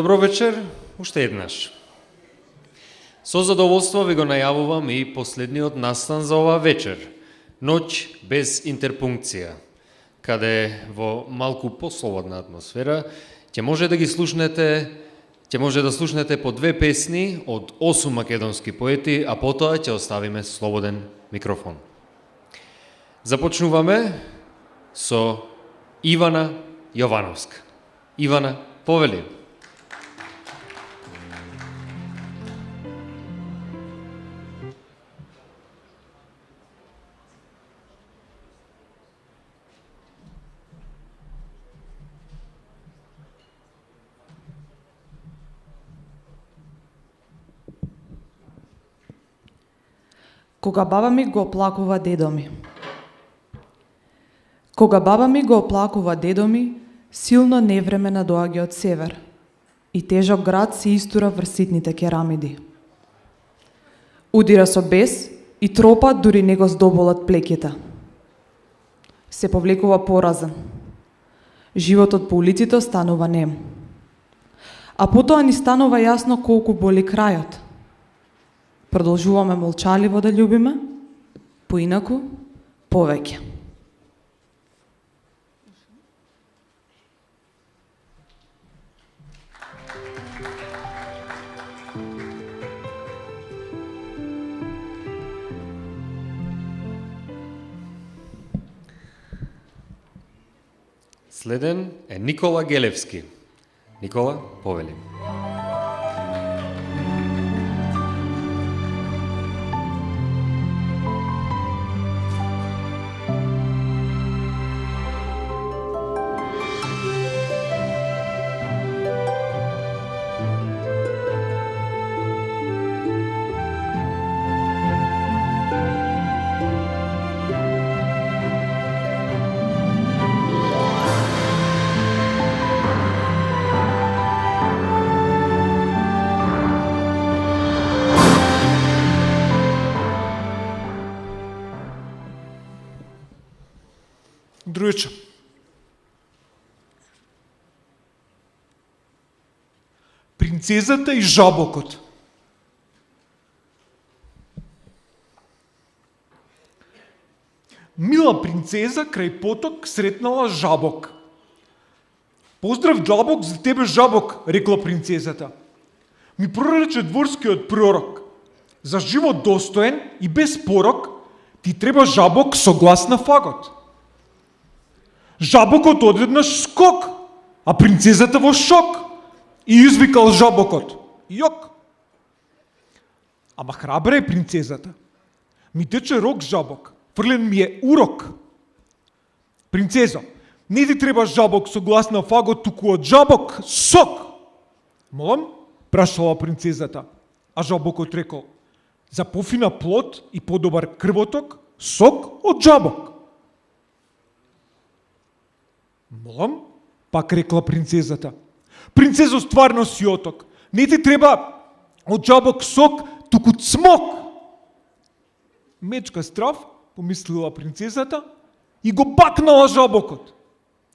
Добро вечер, уште еднаш. Со задоволство ви го најавувам и последниот настан за оваа вечер, Ноќ без интерпункција, каде во малку послободна атмосфера ќе може да слушнете по 2 песни од 8 македонски поети, а потоа ќе оставиме слободен микрофон. Започнуваме со Ивана Јовановска. Ивана, повели. Кога баба ми го оплакува дедо ми. Кога баба ми го оплакува дедо ми, силно невреме надоаѓа од север и тежок град се истура врз ситните керамиди. Удира со бес и тропа дури него здоболат плеките. Се повлекува поразен. Животот по улиците станува нем. А потоа ни станува јасно колку боли крајот. Продолжуваме молчаливо да љубиме, поинаку, повеќе. Следен е Никола Гелевски. Никола, повели. Друјче. Принцезата и жабокот. Мила принцеза крај поток сретнала жабок. Поздрав жабок за тебе жабок, рекла принцезата. Ми прорече дворскиот пророк. За живот достоен и без порок ти треба жабок со глас на фагот. Жабокот одеднаш скок, а принцезата во шок. И извикал жабокот. Јок. Ама храбра е принцезата. Ми тече рок жабок, фрлен ми е урок. Принцезо, не ти треба жабок со глас на фагот, туку од жабок сок. Молам, прашала принцезата, а жабокот рекол, за пофина плод и подобар крвоток, сок од жабок. Молам, пак рекла принцезата. Принцезо, стварно си оток. Не ти треба од жабок сок, туку цмок. Мечка страв, помислила принцезата, и го бакнала жабокот.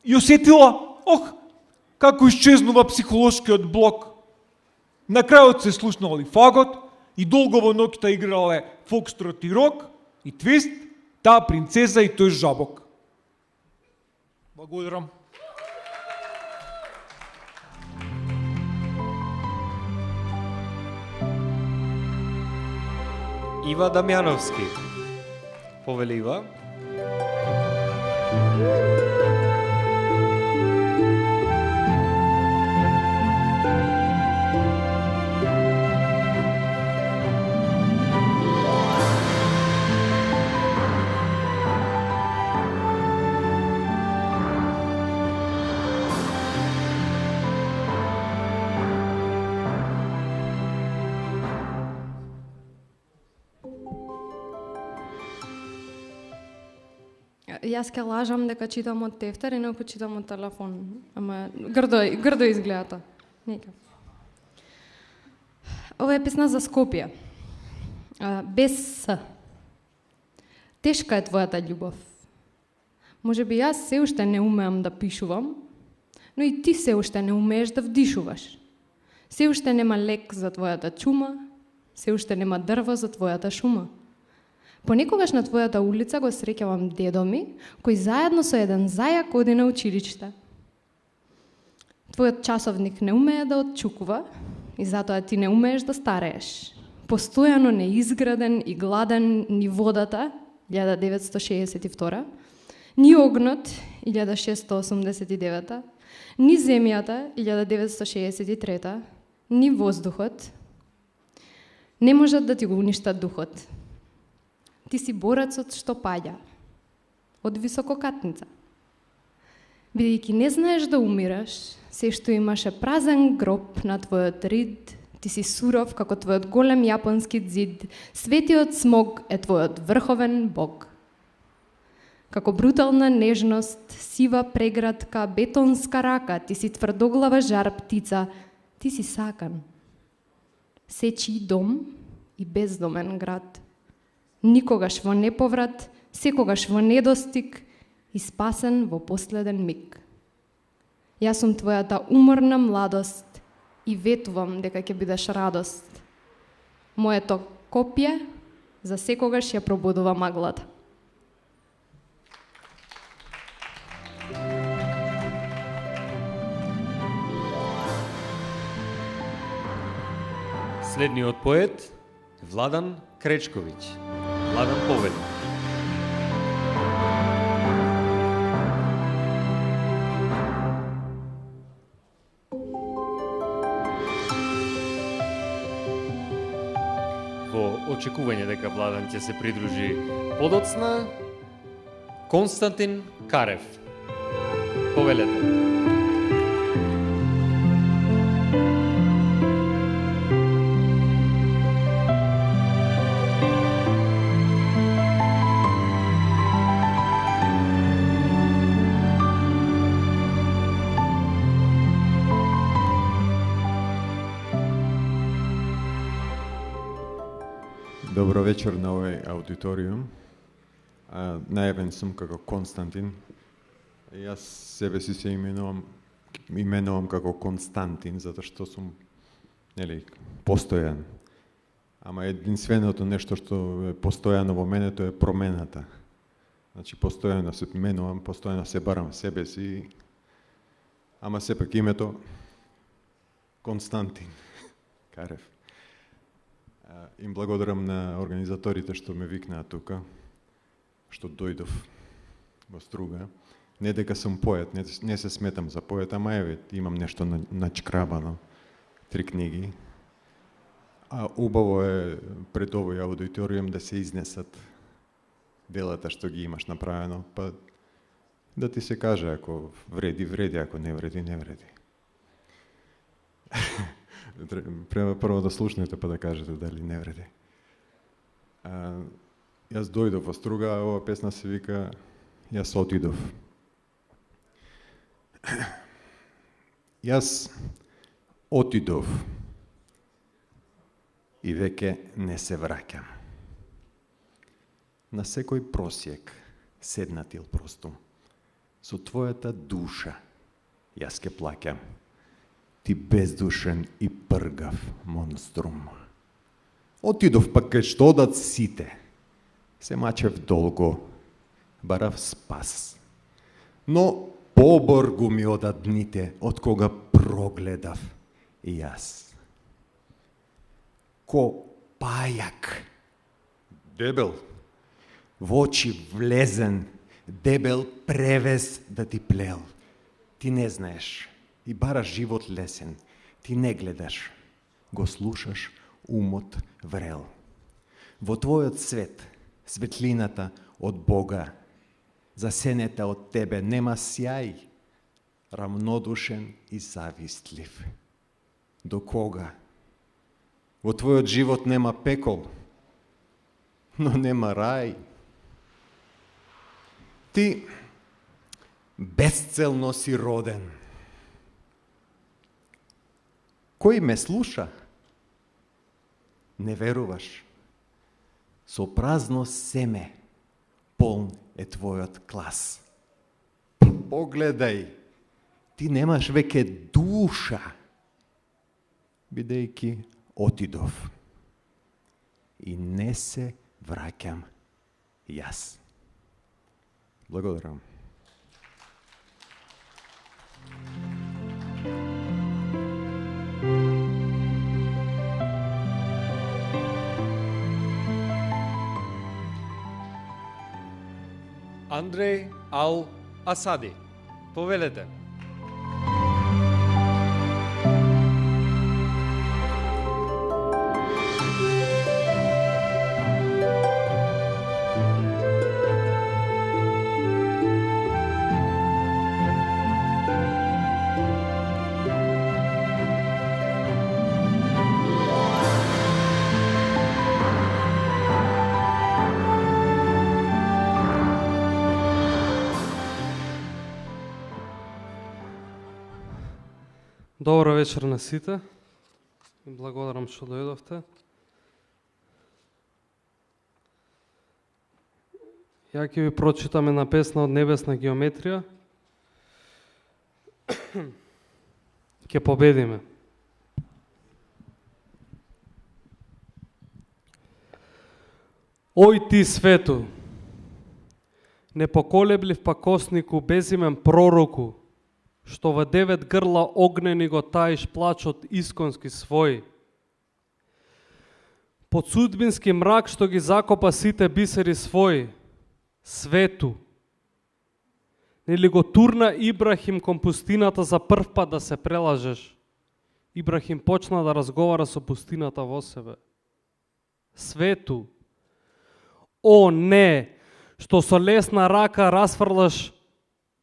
И осетила, како исчезнува психолошкиот блок. На крајот се слушнали фагот и долго во ноќта играле фокстрот и рок, и твист, таа принцеза и тој жабок. Благодарам. Ива Дамјановски. Повели Ива. Јас ке лажам дека читам од тефтер, инаку читам од телефон. Ама грдо изгледа. Нека. Ова е песна за Скопје. Без С. Тешка е твојата љубов. Може би јас се уште не умеам да пишувам, но и ти се уште не умееш да вдишуваш. Се уште нема лек за твојата чума, се уште нема дрво за твојата шума. Понекогаш на твојата улица го среќавам дедо ми, кој заедно со еден зајак оди на училиште. Твојот часовник не умее да отчукува и затоа ти не умееш да старееш. Постојано неизграден и гладен ни водата, 1962, ни огнот, 1689, ни земјата, 1963, ни воздухот, не можат да ти го уништат духот. Ти си борецот што паѓа од висококатница. Бидејќи не знаеш да умираш, се што имаше празен гроб на твојот рид, ти си суров како твојот голем јапонски ѕид, светиот смог е твојот врховен бог. Како брутална нежност, сива преградка, бетонска рака, ти си тврдоглава жар птица, ти си сакан. Сечи дом и бездомен град. Никогаш во неповрат, секогаш во недостиг и спасен во последен миг. Јас сум твојата уморна младост и ветувам дека ќе бидеш радост. Моето копје за секогаш ја пробудува маглата. Следниот поет Владан Кречковиќ. Владан Поведник. Во очекување дека Владан ќе се придружи подоцна, Константин Карев. Повелете. Добро вечер на овој аудиториум. Најавен сум како Константин. Јас себе си се именувам како Константин, затоа што сум постојан. Ама единственото нешто што е постојано во мене, тоа е промената. Значи, постојано се менувам, постојано се барам себе си, ама сепак името Константин Карев. Им благодарам на организаторите што ме викнаа тука, што дојдов во Струга. Не дека сум поет, не се сметам за поет, ама еве, имам нешто начкрабано, 3 книги. А убаво е пред овој аудиториум да се изнесат делата што ги имаш направено, па да ти се каже, ако вреди, вреди, ако не вреди, не вреди. Прво да слушнете па да кажете дали не вреди. Јас дојдов во Струга, а ова песна се вика Јас отидов. Јас отидов и веќе не се враќам. На секој просјек седнатил простум, со твојата душа јас ке плаќам. Ти бездушен и пргав монструм. Отидов пак кај што одат сите. Се мачев долго, барав спас. Но поборгу ми одат дните, од кога прогледав и јас. Ко пајак, дебел, во очи влезен, дебел превес да ти плел. Ти не знаеш и бараш живот лесен. Ти не гледаш, го слушаш, умот врел. Во твојот свет, светлината од Бога, засенета од тебе нема сјај, рамнодушен и завистлив. До кога? Во твојот живот нема пекол, но нема рај. Ти безцелно си роден. Кој ме слуша? Не веруваш. Со празно семе полн е твојот клас. Погледај, ти немаш веќе душа. бидејќи отидов и не се враќам јас. Благодарам. Андреј Ал Асади. Повелете. Добро вечер на сите. Благодарам што дојдовте. Ја ќе ви прочитам една песна од небесна геометрија. Ќе победиме. Ој ти свету, непоколеблив пакоснику, безимен пророку, што во 9 грла огнени го таиш плачот исконски свој. Под судбински мрак што ги закопа сите бисери свој, свету. Нели го турна Ибрахим кон пустината за прв пат да се прелажеш? Ибрахим почна да разговара со пустината во себе. Свету. О, не, што со лесна рака расфрлаш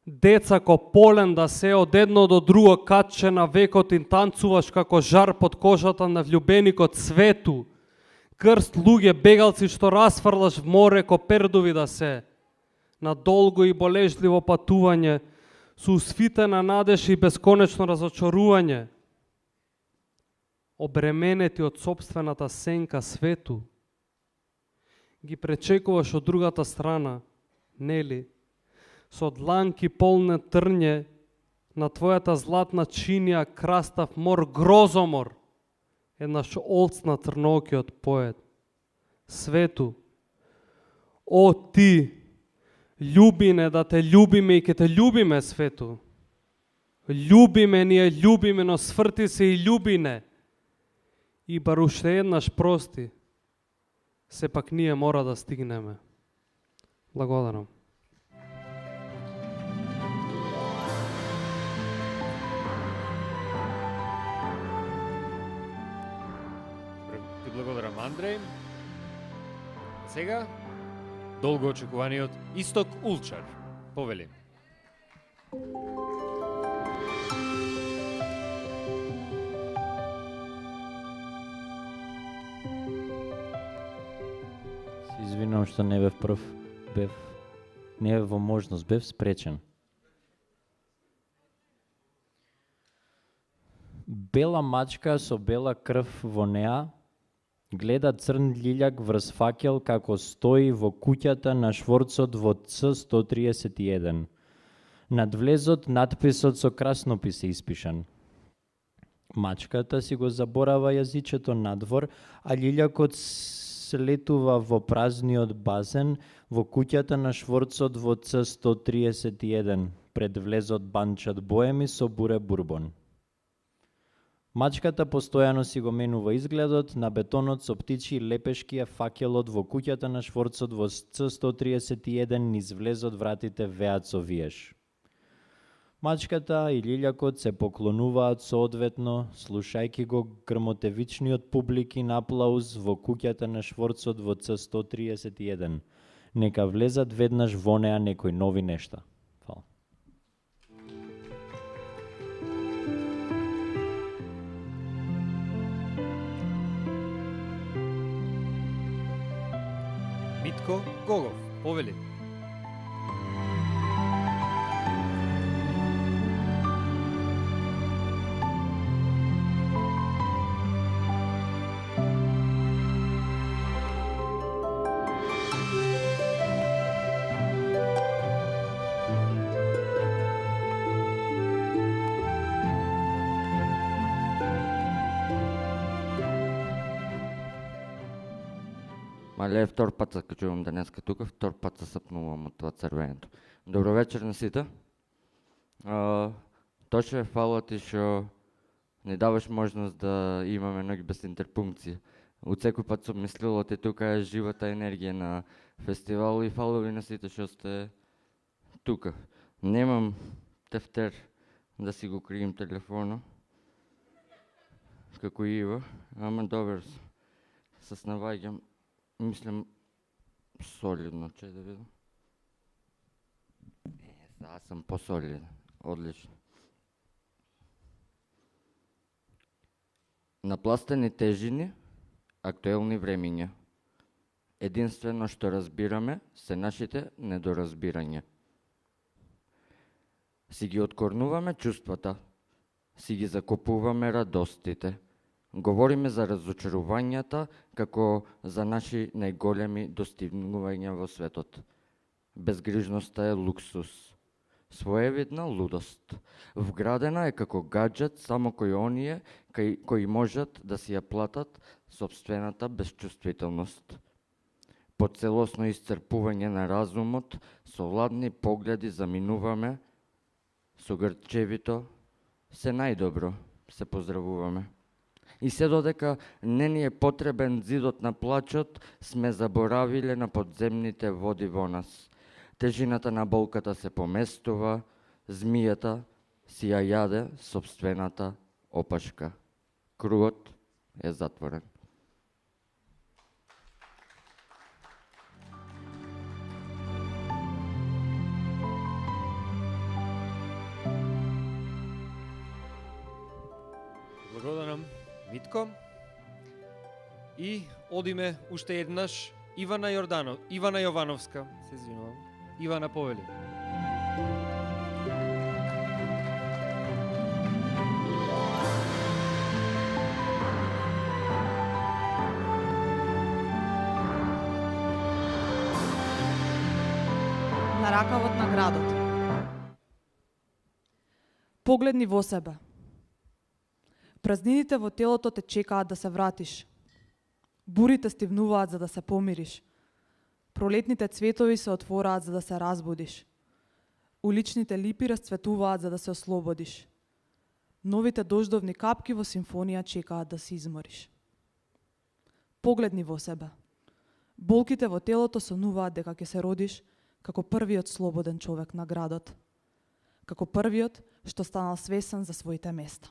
деца ко полен да се од едно до друго катче на векот и танцуваш како жар под кожата на влюбеникот. Свету. Крст луѓе бегалци што расфрлаш в море ко пердови да се. На долго и болежливо патување, со усвитена надеж и бесконечно разочарување. Обременети од сопствената сенка. Свету. Ги пречекуваш од другата страна, нели? Со дланки полне трње, на твојата златна чинија крастав мор, грозомор, еднаш олцна трнокиот поет. Свету. О ти, љубине, да те љубиме и ке те љубиме, свету. Љубиме, ние љубиме, но сврти се и љубине. И бар уште еднаш прости, сепак ние мора да стигнеме. Благодарам. Ти благодарам, Андреј. Сега, долго очекуваниот Исток Улчар. Повели. Се извинувам што не бев прв. Не бев во можност, бев спречен. Бела мачка со бела крв во неа гледа црн лилјак врз факел како стои во куќата на шворцот во Ц131. Над влезот надписот со краснопис е испишан. Мачката си го заборава јазичето надвор, а лилјакот слетува во празниот базен во куќата на шворцот во Ц131, пред влезот банчат боеми со буре бурбон. Мачката постојано си го менува изгледот, на бетонот со птичи лепешки е факелот во куќата на шворцот во Ц131, низ влезот вратите веат со виеш. Мачката и лилјакот се поклонуваат соодветно, слушајки го грмотевичниот публикин аплауз во куќата на шворцот во Ц131. Нека влезат веднаш во неа некои нови нешта. Фала. Митко Гогов. Повели. Мале, втор пат се качувам денеска тука, втор пат се съпнувам от това цървенето. Добро вечер на сите. Точно фала ти, що не даваш можност да имаме ноги без интерпункция. От всеки път съм мислила, те тук е живата енергия на фестивал и фала ви на сите, що сте тука. Немам тефтер да си го крием телефона, како Ива, ама добър с навагам. Мислям солидно, че да видам. Сега съм по-солиден. Отлично. Напластени тежини, актуелни времења. Единствено што разбираме се нашите недоразбирања. Си ги откорнуваме чувствата, си ги закопуваме радостите. Говориме за разочарувањата како за наши најголеми достигнувања во светот. Безгрижноста е луксус, своевидна лудост. Вградена е како гаджет само кои оние кои можат да си ја платат собствената безчувствителност. По целосно исцрпување на разумот, со ладни погледи заминуваме, со грчевито се најдобро се поздравуваме. И се додека не ни е потребен зидот на плачот, сме заборавиле на подземните води во нас. Тежината на болката се поместува, змијата си ја јаде собствената опашка. Кругот е затворен. Благодарам, Митко. И одиме уште еднаш Ивана Јовановска, се извинувам. Ивана повели. На ракавот на градот. Погледни во себе. Празнините во телото те чекаат да се вратиш. Бурите стивнуваат за да се помириш. Пролетните цветови се отвораат за да се разбудиш. Уличните липи расцветуваат за да се ослободиш. Новите дождовни капки во симфонија чекаат да се измориш. Погледни во себе. Болките во телото сонуваат дека ќе се родиш како првиот слободен човек на градот. Како првиот што станал свесен за своите места.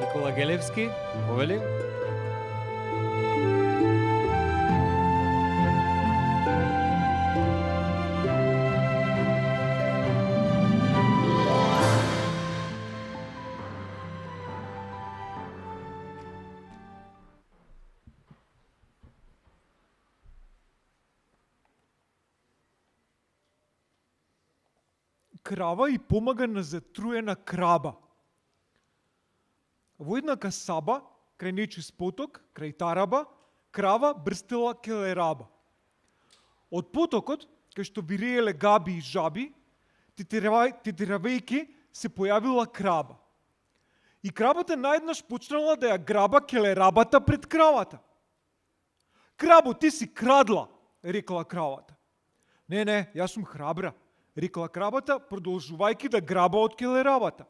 Никола Гелевски, повели. Крава и помага на затруена краба. Во една касаба, крај нечист поток, крај тараба, крава брстела келераба. Од потокот, кај што вирееле габи и жаби, титиравејки се појавила краба. И крабата наеднаш почнала да ја граба келерабата пред кравата. Крабо, ти си крадла, рекла кравата. Не, јас сум храбра, рекла крабата, продолжувајќи да граба од келерабата.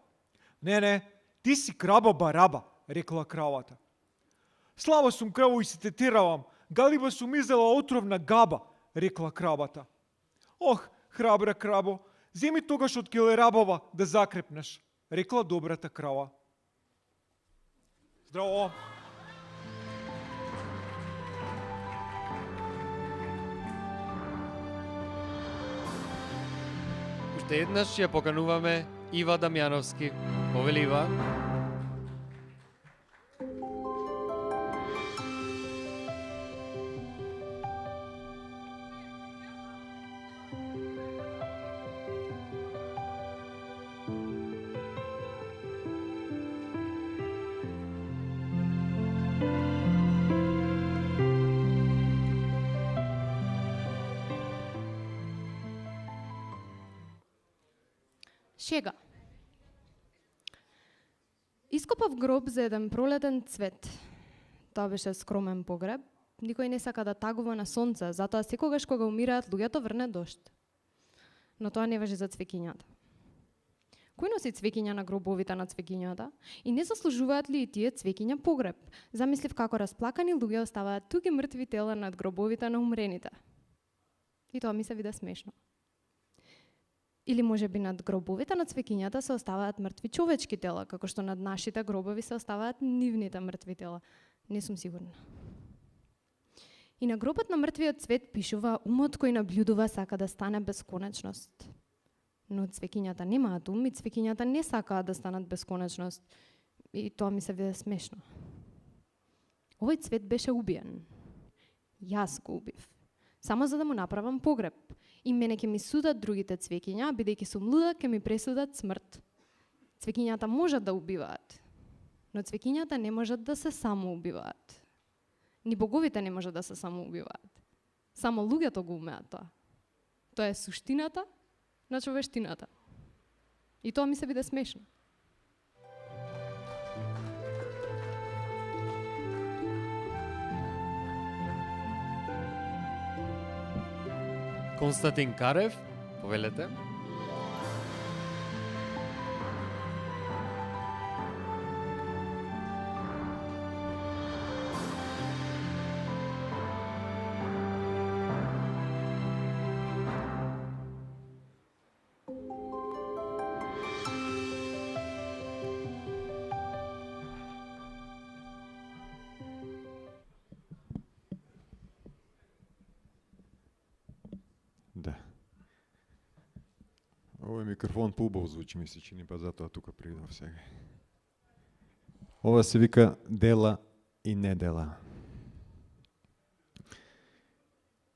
Не, ти си краба бараба, рекла кравата. Слаба сум краво и се тетеравам, галиба сум изела отровна габа, рекла крабата. Ох, храбра крабо, земи тогаш од келерабава да закрепнеш, рекла добрата крава. Здраво! Уште еднаш ја покануваме Ива Дамјановски. Повели Ива. Шега. Ископав гроб за еден пролетен цвет. Тоа беше скромен погреб. Никој не сака да тагува на сонце, затоа секогаш кога умираат луѓето врне дожд. Но тоа не важи за цвеќињата. Кој носи цвеќиња на гробовите на цвеќињата? И не заслужуваат ли и тие цвеќиња погреб? Замислив како расплакани луѓе оставаат туги мртви тела над гробовите на умрените. И тоа ми се виде смешно. Или може би над гробовите на цвеќињата се оставаат мртви човечки тела, како што над нашите гробови се оставаат нивните мртви тела. Не сум сигурна. И на гробот на мртвиот цвет пишува: умот кој наблюдува сака да стане бесконечност. Но цвеќињата немаат ум и цвеќињата не сакаат да станат бесконечност. И тоа ми се виде смешно. Овој цвет беше убиен. Јас го убив. Само за да му направам погреб. И мене ќе ми судат другите цвеќиња, бидејќи сум луда, ќе ми пресудат смрт. Цвеќињата можат да убиваат, но цвеќињата не можат да се самоубиваат. Ни боговите не можат да се самоубиваат. Само луѓето го умеат тоа. Тоа е суштината на човештината. И тоа ми се биде смешно. Константин Карев, повелете. Да. Овој микрофон поубаво звучи, ми се чини, па затоа тука придов сега. Ова се вика дела и недела.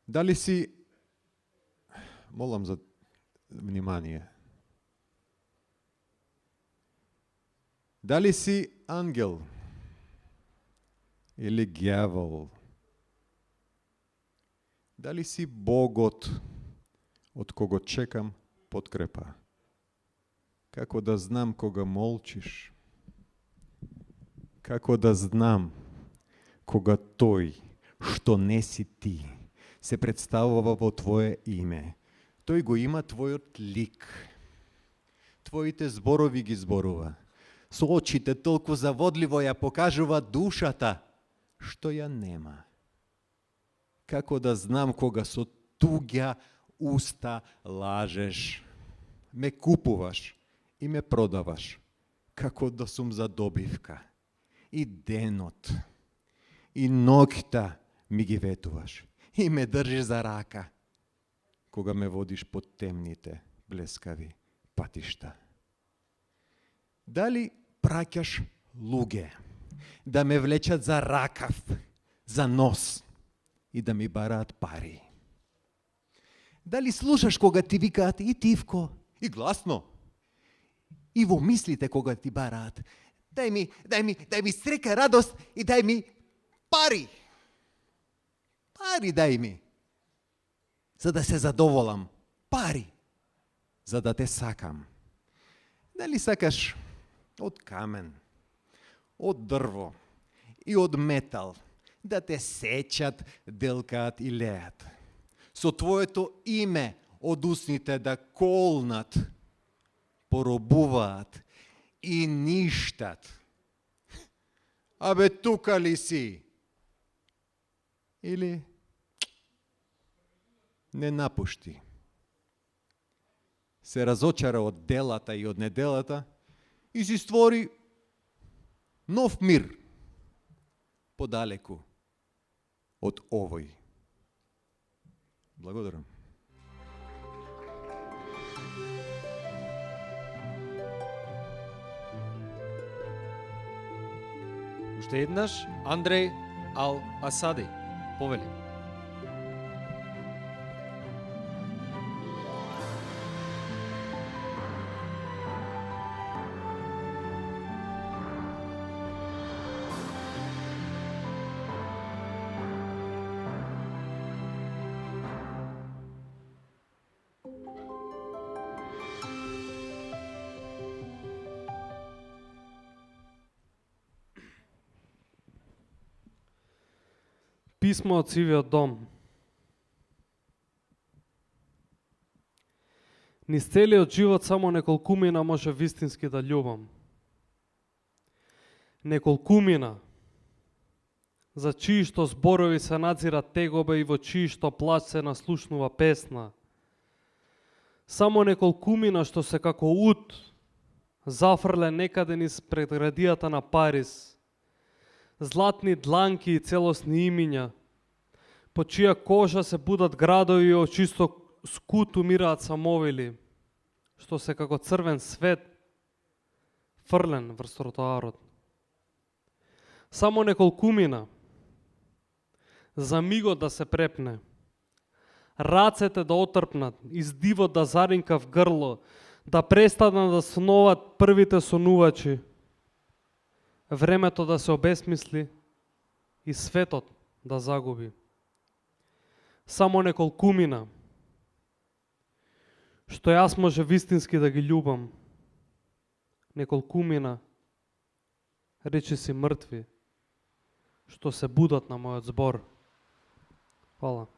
Дали си, молам за внимание, дали си ангел или ѓавол? Дали си Богот од кого чекам подкрепа? Како да знам кога молчиш? Како да знам кога тој, што не си ти, се представува во твое име? Тој го има твојот лик. Твоите зборови ги зборува. Со очите толку заводливо ја покажува душата, што ја нема. Како да знам кога со туѓа уста лажеш, ме купуваш и ме продаваш, како да сум за добивка. И денот, и ноќта ми ги ветуваш, и ме држиш за рака, кога ме водиш по темните, блескави патишта. Дали праќаш луѓе да ме влечат за ракав, за нос, и да ми бараат пари? Дали слушаш кога ти викаат и тивко, и гласно, и во мислите кога ти бараат: дај ми срека, радост и дај ми пари. Пари дај ми, за да се задоволам. Пари, за да те сакам. Дали сакаш од камен, од дрво и од метал да те сечат, делкаат и леат? Со твоето име од усните да колнат, поробуваат и ништат? Абе, тука ли си? Или не напушти? Се разочара од делата и од неделата и си створи нов мир подалеку од овој. Благодарам. Уште еднаш Андреј Ал Асади, повели. Писмо од Сивиот дом. Низ целиот живот само неколкумина може вистински да љубам. Неколкумина, за чии што зборови се надзира тегоба и во чии што плач се наслушнува песна. Само неколкумина што се како ут зафрле некаде низ предградијата на Париз. Златни дланки и целосни имиња, по чија кожа се будат градови од чисто скут умираат самовили, што се како црвен свет фрлен врз тротоарот. Само неколкумина, за мигот да се препне, рацете да отрпнат, издивот да заринка в грло, да престанат да снуват првите сонувачи, времето да се обесмисли и светот да загуби. Само неколкумина, што јас може вистински да ги љубам. Неколкумина, речи си мртви, што се будат на мојот збор. Хвала.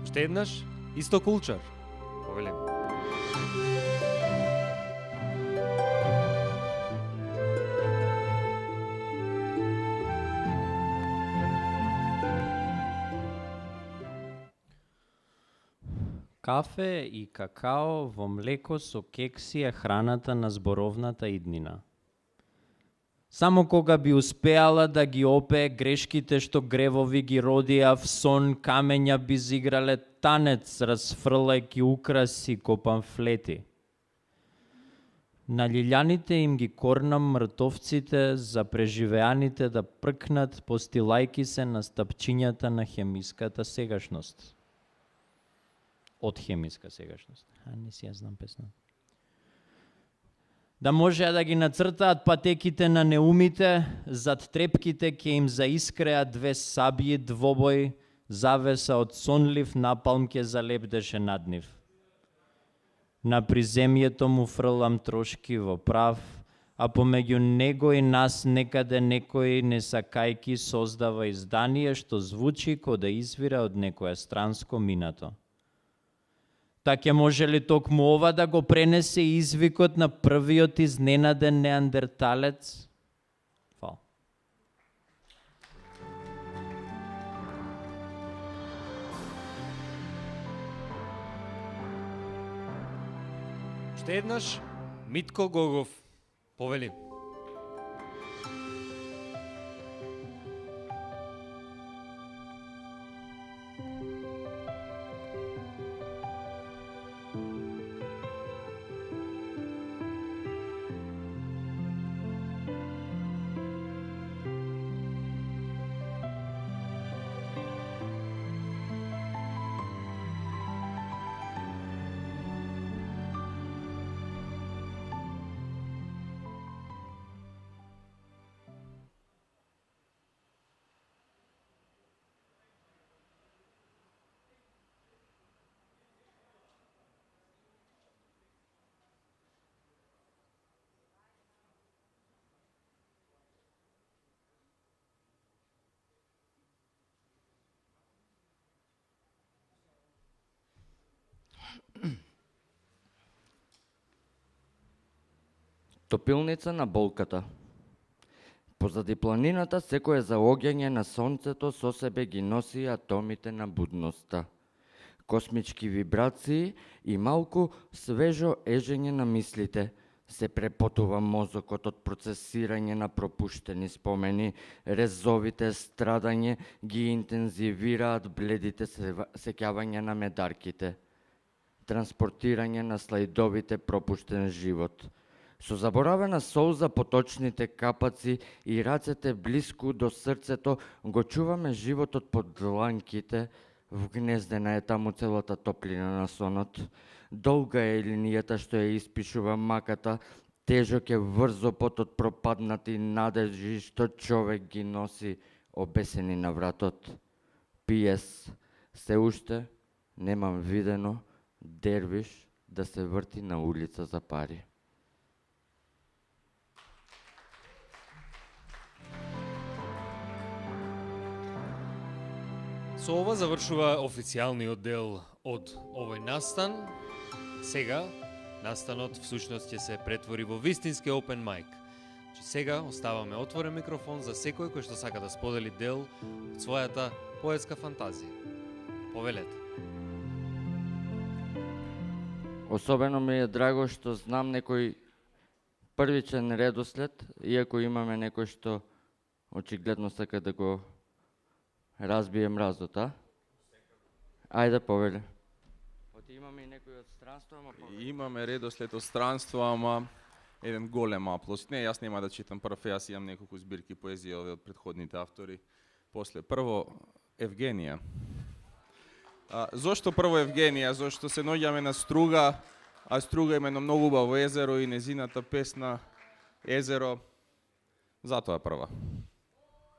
Уште еднаш, Исто Кулчар. Повелим. Кафе и какао во млеко со кекси е храната на зборовната иднина. Само кога би успеала да ги опее грешките што гревови ги родија в сон, камења би зиграле танец, разфрлајки украси ко памфлети. На лилјаните им ги корнам мртовците за преживеаните да пркнат, постилајки се на стапчињата на хемиската сегашност. Од хемиска сегашност. Не си ја знам песна. Да можеа да ги нацртаат патеките на неумите, зад трепките ќе им заискреат две сабји двобој, завеса од сонлив напалм ќе залепдеше над нив. На приземјето му фрлам трошки во прав, а помеѓу него и нас некаде некој несакајки создава издание што звучи ко да извира од некоја странско минато. Така може ли токму ова да го пренесе извикот на првиот изненаден неандерталец? Фал. Уште еднаш, Митко Гогов. Повели. Топилница на болката. Позади планината секое заоѓање на сонцето со себе ги носи атомите на будноста. Космички вибрации и малку свежо ежење на мислите. Се препотува мозокот од процесирање на пропуштени спомени, резовите страдање ги интензивираат бледите сеќавања на медарките. Транспортирање на слайдовите пропуштен живот. Со заборавена солза поточните капаци и рацете блиску до срцето го чуваме животот под дланките, вгнездена е таму целата топлина на сонот. Долга е линијата што ја испишува маката, тежок е врзопот од пропаднати надежи што човек ги носи обесени на вратот. Пиес, се уште немам видено, дервиш, да се врти на улица за пари. Со ова завршува официјалниот дел од овој настан. Сега, настанот всушност ќе се претвори во вистински open mic. Сега оставаме отворен микрофон за секој кој што сака да сподели дел од својата поетска фантазија. Повелете. Особено ми е драго што знам некој првичен редослед, иако имаме некој што очигледно сака да го разбие мразот, а? Ајде, повеле. Оти имаме и некој од странство, ама повеле. Имаме редослед од странство, ама еден голем аплос. Не, јас нема да читам прв, јас имам неколку збирки поезија од претходните автори. После, прво, Евгенија. Зошто прво Евгенија? Зошто се наоѓаме на Струга, а Струга има едно многу убаво езеро и незината песна Езеро. Затоа прва.